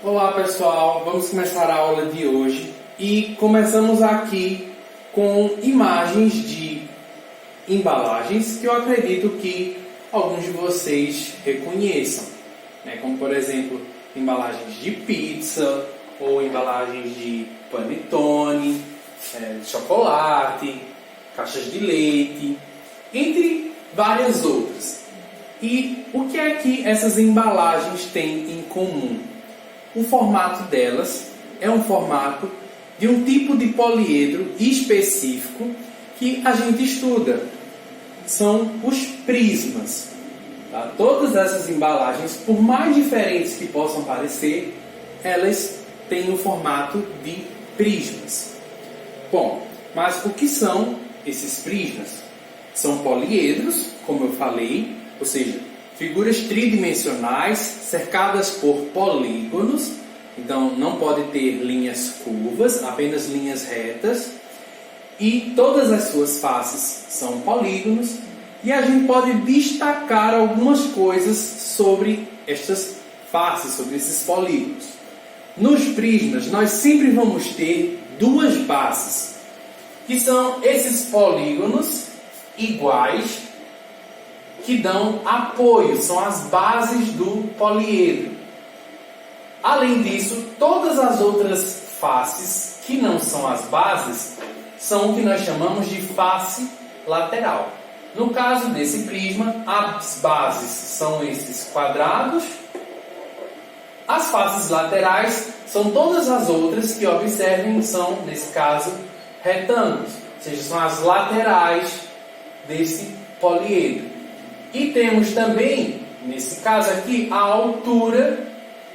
Olá pessoal, vamos começar a aula de hoje e começamos aqui com imagens de embalagens que eu acredito que alguns de vocês reconheçam, né? Como por exemplo, embalagens de pizza ou embalagens de panetone, chocolate, caixas de leite, entre várias outras. E o que é que essas embalagens têm em comum? O formato delas é um formato de um tipo de poliedro específico que a gente estuda. São os prismas. Tá? Todas essas embalagens, por mais diferentes que possam parecer, elas têm o formato de prismas. Bom, mas o que são esses prismas? São poliedros, como eu falei, ou seja, figuras tridimensionais cercadas por polígonos, então não pode ter linhas curvas, apenas linhas retas, e todas as suas faces são polígonos, e a gente pode destacar algumas coisas sobre estas faces, sobre esses polígonos. Nos prismas, nós sempre vamos ter duas bases, que são esses polígonos iguais, que dão apoio, são as bases do poliedro. Além disso, todas as outras faces, que não são as bases, são o que nós chamamos de face lateral. No caso desse prisma, as bases são esses quadrados, as faces laterais são todas as outras que, observem, são, nesse caso, retângulos, ou seja, são as laterais desse poliedro. E temos também, nesse caso aqui, a altura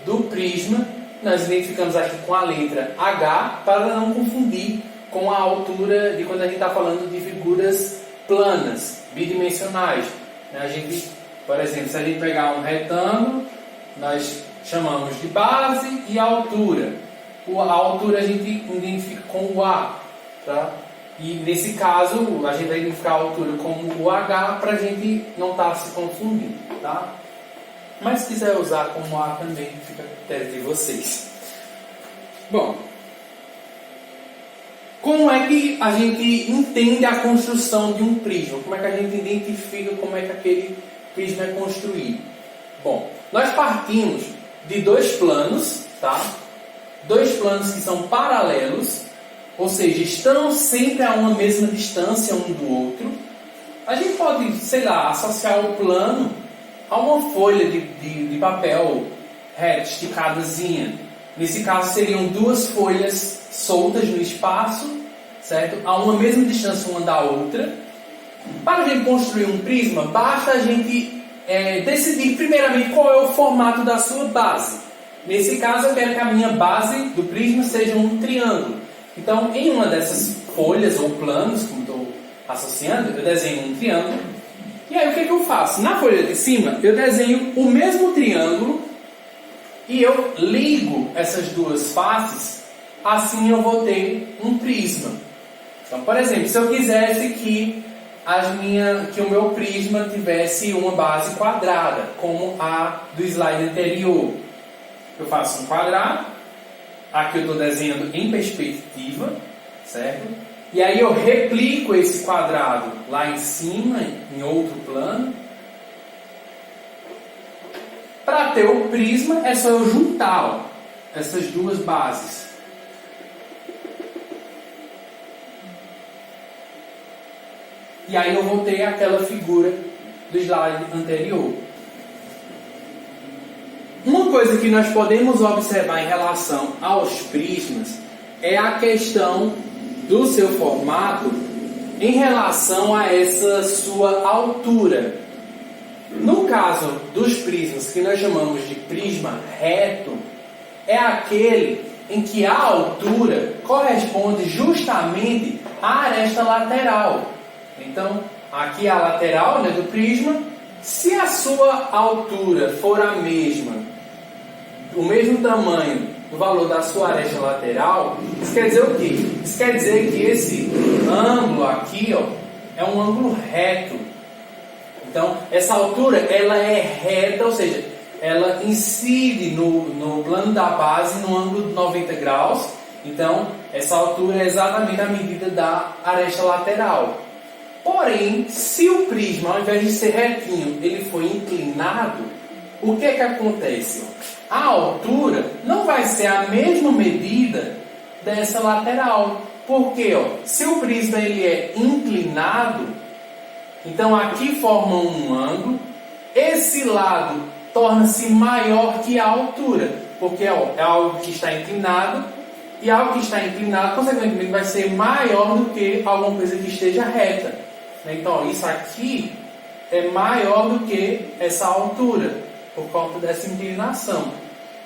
do prisma. Nós identificamos aqui com a letra H para não confundir com a altura de quando a gente está falando de figuras planas, bidimensionais. A gente, por exemplo, se a gente pegar um retângulo, nós chamamos de base e altura. A altura a gente identifica com o A, tá? E nesse caso, a gente vai identificar a altura como o H para a gente não estar se confundindo, tá? Mas se quiser usar como A também, fica a critério de vocês. Bom, como é que a gente entende a construção de um prisma? Como é que a gente identifica como é que aquele prisma é construído? Bom, nós partimos de dois planos, tá? Dois planos que são paralelos, ou seja, estão sempre a uma mesma distância um do outro. A gente pode, sei lá, associar o plano a uma folha de papel reto, esticadazinha. Nesse caso seriam duas folhas soltas no espaço, certo? A uma mesma distância uma da outra. Para a gente construir um prisma, basta a gente decidir primeiramente qual é o formato da sua base. Nesse caso eu quero que a minha base do prisma seja um triângulo. Então, em uma dessas folhas ou planos, como estou associando, eu desenho um triângulo. E aí, o que eu faço? Na folha de cima, eu desenho o mesmo triângulo e eu ligo essas duas faces. Assim, eu vou ter um prisma. Então, por exemplo, se eu quisesse que o meu prisma tivesse uma base quadrada, como a do slide anterior, eu faço um quadrado. Aqui eu estou desenhando em perspectiva, certo? E aí eu replico esse quadrado lá em cima, em outro plano. Para ter o prisma, é só eu juntar essas duas bases. E aí eu vou ter aquela figura do slide anterior. Uma coisa que nós podemos observar em relação aos prismas é a questão do seu formato em relação a essa sua altura. No caso dos prismas que nós chamamos de prisma reto, é aquele em que a altura corresponde justamente à aresta lateral. Então, aqui a lateral, né, do prisma. Se a sua altura for a mesma, o mesmo tamanho do valor da sua aresta lateral, isso quer dizer o quê? Isso quer dizer que esse ângulo aqui, ó, é um ângulo reto. Então, essa altura ela é reta, ou seja, ela incide no plano da base no ângulo de 90 graus. Então, essa altura é exatamente a medida da aresta lateral. Porém, se o prisma, ao invés de ser retinho, ele for inclinado, o que é que acontece? A altura não vai ser a mesma medida dessa lateral. Porque, se o prisma ele é inclinado, então aqui forma um ângulo, esse lado torna-se maior que a altura, porque é algo que está inclinado, e algo que está inclinado, consequentemente, vai ser maior do que alguma coisa que esteja reta. Então, isso aqui é maior do que essa altura, por conta dessa inclinação.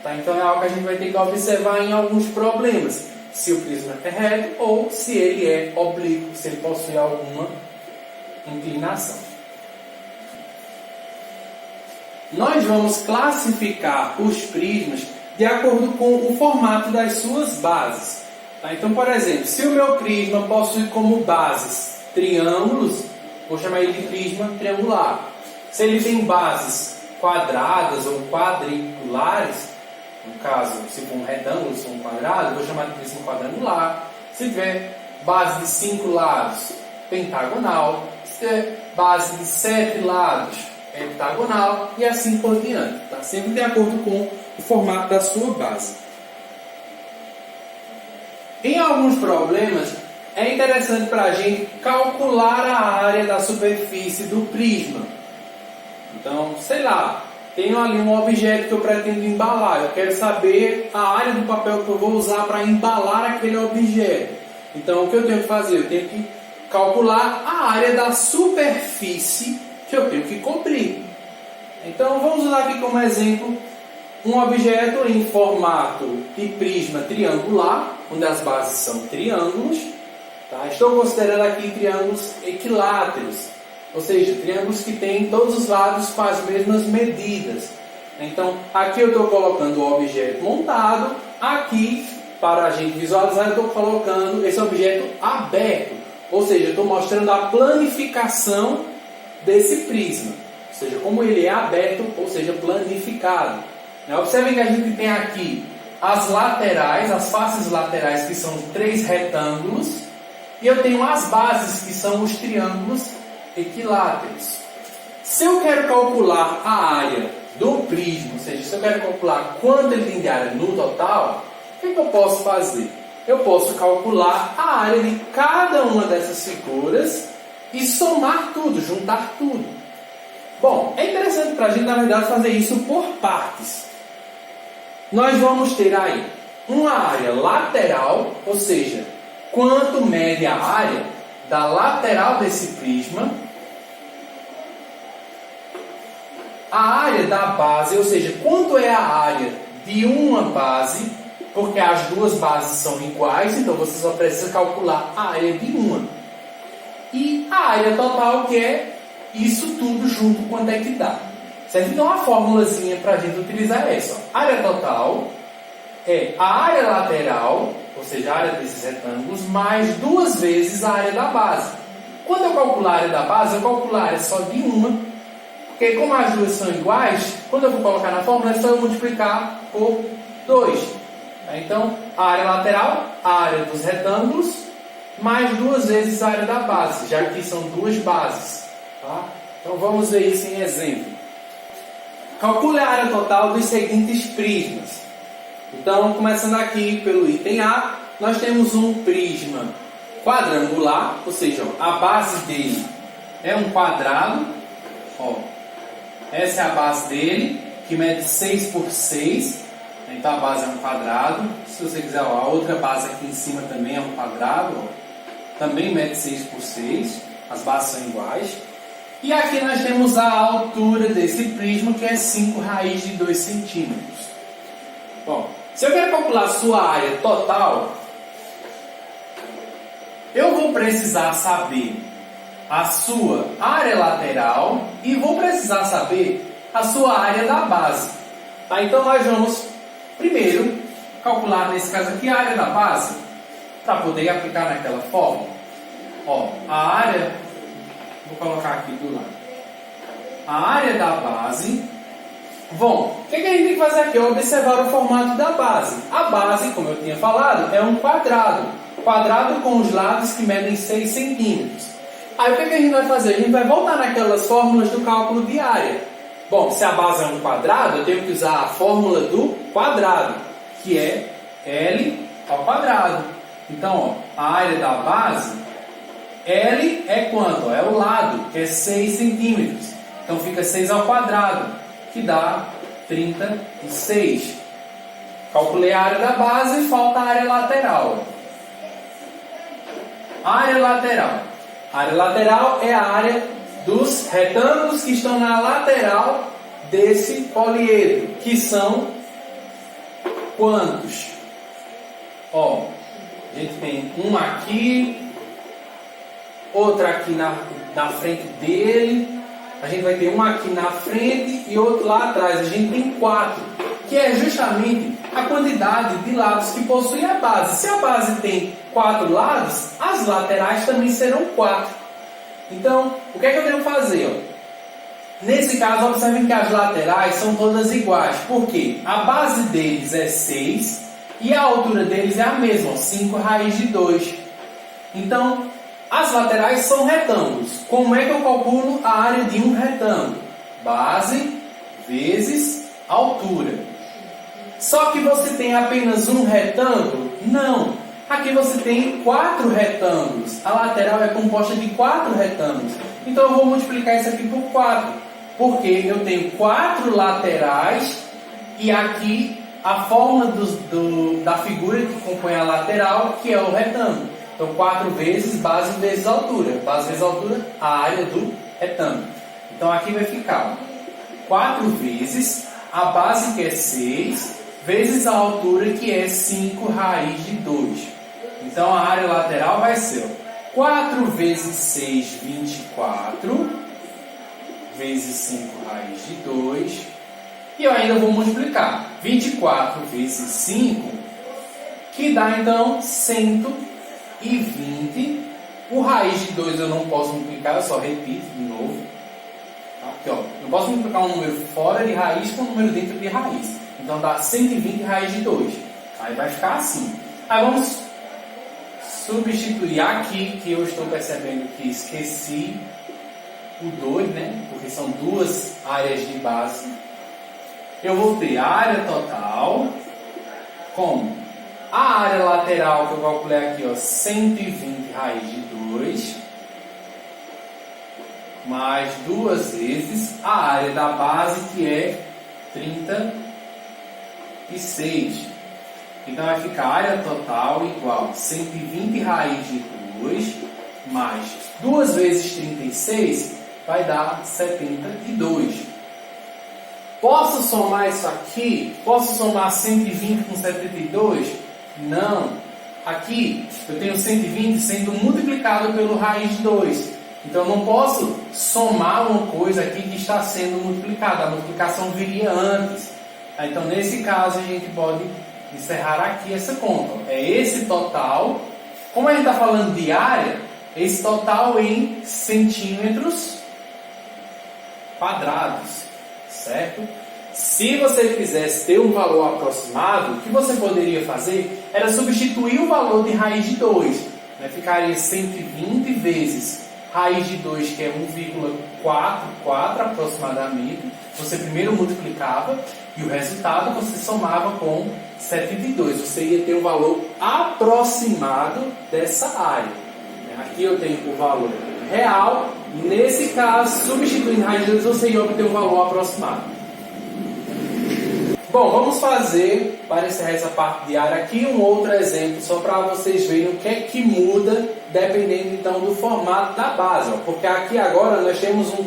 Tá? Então, é algo que a gente vai ter que observar em alguns problemas. Se o prisma é reto ou se ele é oblíquo, se ele possui alguma inclinação. Nós vamos classificar os prismas de acordo com o formato das suas bases. Tá? Então, por exemplo, se o meu prisma possui como bases triângulos, vou chamar ele de prisma triangular. Se ele tem bases quadradas ou quadriculares, no caso, se for um retângulo, se for um quadrado, vou chamar de prisma quadrangular. Se tiver base de 5 lados, pentagonal. Se tiver base de 7 lados, heptagonal, e assim por diante. Tá? Sempre de acordo com o formato da sua base. Em alguns problemas, é interessante para a gente calcular a área da superfície do prisma. Então, sei lá, tenho ali um objeto que eu pretendo embalar. Eu quero saber a área do papel que eu vou usar para embalar aquele objeto. Então, o que eu tenho que fazer? Eu tenho que calcular a área da superfície que eu tenho que cobrir. Então, vamos usar aqui como exemplo um objeto em formato de prisma triangular, onde as bases são triângulos. Tá? Estou considerando aqui triângulos equiláteros, ou seja, triângulos que têm todos os lados com as mesmas medidas. Então, aqui eu estou colocando o objeto montado, aqui, para a gente visualizar, eu estou colocando esse objeto aberto, ou seja, eu estou mostrando a planificação desse prisma, ou seja, como ele é aberto, ou seja, planificado. Observem que a gente tem aqui as laterais, as faces laterais, que são 3 retângulos, e eu tenho as bases, que são os triângulos equiláteros. Se eu quero calcular a área do prisma, ou seja, se eu quero calcular quanto ele tem de área no total, o que eu posso fazer? Eu posso calcular a área de cada uma dessas figuras e somar tudo, juntar tudo. Bom, é interessante para a gente, na verdade, fazer isso por partes. Nós vamos ter aí uma área lateral, ou seja, quanto mede a área da lateral desse prisma, a área da base, ou seja, quanto é a área de uma base, porque as duas bases são iguais, então você só precisa calcular a área de uma. E a área total, que é isso tudo junto, quanto é que dá. Certo? Então, uma formulazinha para a gente utilizar é essa. A área total é a área lateral, ou seja, a área desses retângulos, mais 2 vezes a área da base. Quando eu calcular a área da base, eu calculo a área só de uma, porque como as duas são iguais, quando eu vou colocar na fórmula, é só eu multiplicar por 2. Então, a área lateral, a área dos retângulos, mais 2 vezes a área da base, já que são 2 bases. Tá? Então, vamos ver isso em exemplo. Calcule a área total dos seguintes prismas. Então, começando aqui pelo item A, nós temos um prisma quadrangular, ou seja, a base dele é um quadrado. Essa é a base dele, que mede 6 por 6. Então, a base é um quadrado. Se você quiser, a outra base aqui em cima também é um quadrado. Também mede 6 por 6. As bases são iguais. E aqui nós temos a altura desse prisma, que é 5 raiz de 2 centímetros. Bom, se eu quero calcular a sua área total, eu vou precisar saber a sua área lateral e vou precisar saber a sua área da base. Tá? Então, nós vamos, primeiro, calcular, nesse caso aqui, a área da base, para poder aplicar naquela fórmula. A área... Vou colocar aqui do lado. A área da base Bom, o que a gente tem que fazer aqui? Observar o formato da base. A base, como eu tinha falado, é um quadrado. Quadrado com os lados que medem 6 centímetros. Aí o que a gente vai fazer? A gente vai voltar naquelas fórmulas do cálculo de área. Bom, se a base é um quadrado, eu tenho que usar a fórmula do quadrado, que é L ao quadrado. Então, ó, a área da base, L é quanto? É o lado, que é 6 centímetros. Então fica 6 ao quadrado, que dá 36. Calculei a área da base e falta a área lateral. Área lateral. A área lateral é a área dos retângulos que estão na lateral desse poliedro, que são quantos? Ó, a gente tem um aqui, outro aqui na frente dele, a gente vai ter um aqui na frente e outro lá atrás. A gente tem 4, que é justamente a quantidade de lados que possui a base. Se a base tem 4 lados, as laterais também serão 4. Então, o que é que eu tenho que fazer? Ó? Nesse caso, observem que as laterais são todas iguais. Por quê? A base deles é 6 e a altura deles é a mesma, 5 raiz de 2. Então, as laterais são retângulos. Como é que eu calculo a área de um retângulo? Base vezes altura. Só que você tem apenas um retângulo? Não. Aqui você tem 4 retângulos. A lateral é composta de 4 retângulos. Então eu vou multiplicar isso aqui por 4. Porque eu tenho 4 laterais e aqui a forma da figura que compõe a lateral, que é o retângulo. Então 4 vezes base vezes altura. Base vezes altura, a área do retângulo. Então aqui vai ficar 4 vezes a base, que é 6, vezes a altura, que é 5 raiz de 2. Então a área lateral vai ser 4 vezes 6, 24, vezes 5 raiz de 2. E eu ainda vou multiplicar 24 vezes 5, que dá então 120. O raiz de 2 eu não posso multiplicar, eu só repito de novo. Aqui, ó, eu posso multiplicar um número fora de raiz com um número dentro de raiz. Então dá 120 raiz de 2. Aí vai ficar assim. Aí vamos substituir aqui, que eu estou percebendo que esqueci o 2, né? Porque são duas áreas de base. Eu vou ter a área total como a área lateral, que eu calculei aqui, ó, 120 raiz de 2, mais 2 vezes a área da base, que é 36. Então vai ficar a área total igual 120 raiz de 2 mais 2 vezes 36 vai dar 72. Posso somar isso aqui? Posso somar 120 com 72? Não. Aqui eu tenho 120 sendo multiplicado pelo raiz de 2. Então eu não posso somar uma coisa aqui que está sendo multiplicada. A multiplicação viria antes. Então nesse caso a gente pode encerrar aqui essa conta. É esse total. Como a gente está falando de área, esse total em centímetros quadrados, certo? Se você quisesse ter um valor aproximado, o que você poderia fazer era substituir o valor de raiz de 2. Né? Ficaria 120 vezes raiz de 2, que é 1,44 aproximadamente. Você primeiro multiplicava e o resultado você somava com 72. Você ia ter um valor aproximado dessa área. Aqui eu tenho o valor real. Nesse caso, substituindo raiz de 2, você ia obter um valor aproximado. Bom, vamos fazer, para encerrar essa parte de área aqui, um outro exemplo, só para vocês verem o que é que muda, dependendo então do formato da base. Ó. Porque aqui agora nós temos um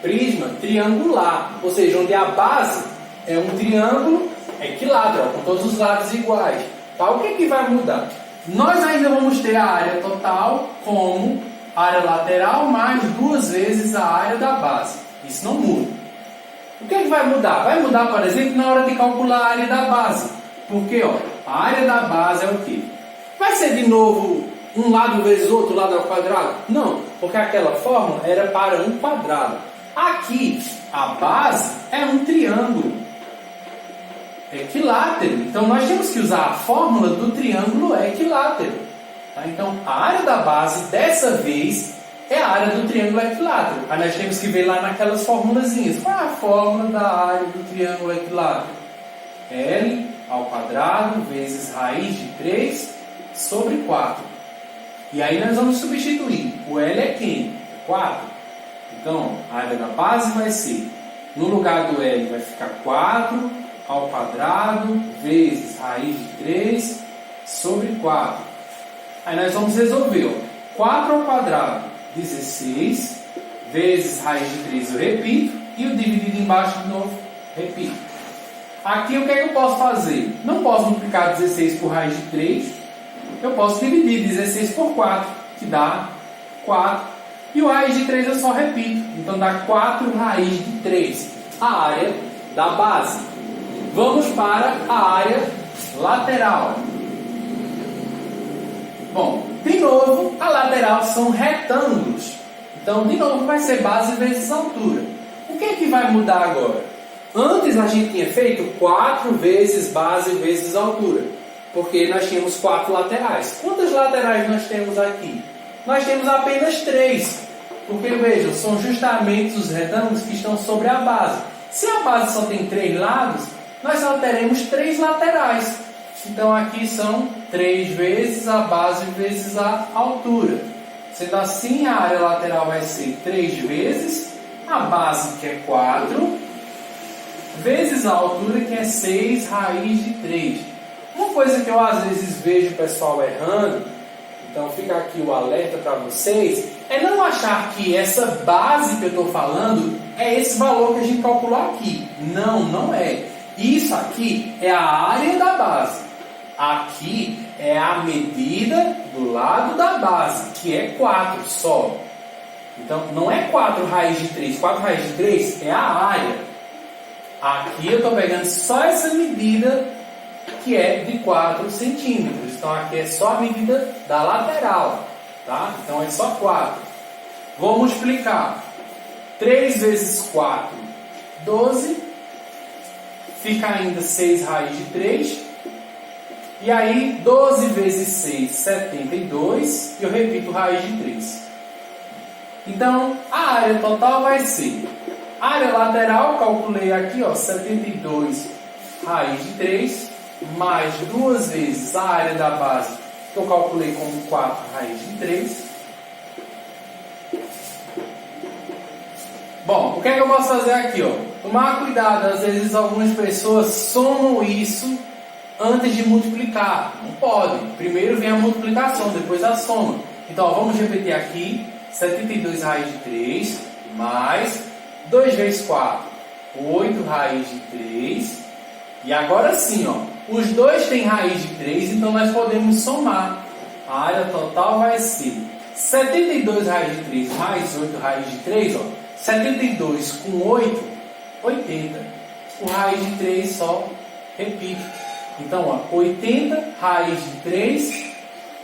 prisma triangular, ou seja, onde a base é um triângulo equilátero, ó, com todos os lados iguais. Tá? O que é que vai mudar? Nós ainda vamos ter a área total como área lateral mais 2 vezes a área da base. Isso não muda. O que é que vai mudar? Vai mudar, por exemplo, na hora de calcular a área da base. Porque ó, a área da base é o quê? Vai ser de novo um lado vezes outro lado ao quadrado? Não, porque aquela fórmula era para um quadrado. Aqui, a base é um triângulo equilátero. Então, nós temos que usar a fórmula do triângulo equilátero. Tá? Então, a área da base, dessa vez, é a área do triângulo equilátero. Aí nós temos que ver lá naquelas formulazinhas. Qual é a fórmula da área do triângulo equilátero? L ao quadrado vezes raiz de 3 sobre 4. E aí nós vamos substituir. O L é quem? É 4. Então, a área da base vai ser, no lugar do L vai ficar 4 ao quadrado vezes raiz de 3 sobre 4. Aí nós vamos resolver. Ó. 4 ao quadrado, 16, vezes raiz de 3 eu repito, e o dividido embaixo de novo, repito. Aqui o que é que eu posso fazer? Não posso multiplicar 16 por raiz de 3, eu posso dividir 16 por 4, que dá 4. E o raiz de 3 eu só repito, então dá 4 raiz de 3, a área da base. Vamos para a área lateral. Bom, de novo, a lateral são retângulos. Então, de novo, vai ser base vezes altura. O que é que vai mudar agora? Antes a gente tinha feito 4 vezes base vezes altura, porque nós tínhamos 4 laterais. Quantas laterais nós temos aqui? Nós temos apenas 3, porque vejam, são justamente os retângulos que estão sobre a base. Se a base só tem 3 lados, nós só teremos 3 laterais. Então aqui são 3 vezes a base vezes a altura. Sendo assim, a área lateral vai ser 3 vezes a base, que é 4, vezes a altura, que é 6 raiz de 3. Uma coisa que eu às vezes vejo o pessoal errando, então fica aqui o alerta para vocês, é não achar que essa base que eu estou falando é esse valor que a gente calculou aqui. Não, não é. Isso aqui é a área da base. Aqui é a medida do lado da base, que é 4 só. Então, não é 4 raiz de 3. 4 raiz de 3 é a área. Aqui eu estou pegando só essa medida, que é de 4 centímetros. Então, aqui é só a medida da lateral. Tá? Então, é só 4. Vou multiplicar. 3 vezes 4, 12. Fica ainda 6 raiz de 3. E aí, 12 vezes 6, 72. E eu repito raiz de 3. Então, a área total vai ser... Área lateral, calculei aqui, ó, 72 raiz de 3. Mais 2 vezes a área da base, que eu calculei como 4 raiz de 3. Bom, o que é que eu posso fazer aqui? Ó? Tomar cuidado, às vezes algumas pessoas somam isso antes de multiplicar. Não pode. Primeiro vem a multiplicação, depois a soma. Então, ó, vamos repetir aqui. 72 raiz de 3, mais 2 vezes 4, 8 raiz de 3. E agora sim, ó, os dois têm raiz de 3, então nós podemos somar. A área total vai ser 72 raiz de 3 mais 8 raiz de 3, ó. 72 com 8, 80. O raiz de 3 só repito. Então, ó, 80 raiz de 3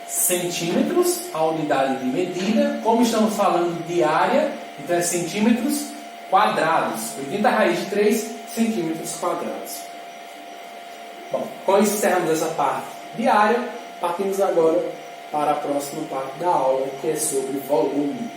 centímetros, a unidade de medida. Como estamos falando de área, então é centímetros quadrados. 80 raiz de 3 centímetros quadrados. Bom, com isso encerramos essa parte de área. Partimos agora para a próxima parte da aula, que é sobre volume.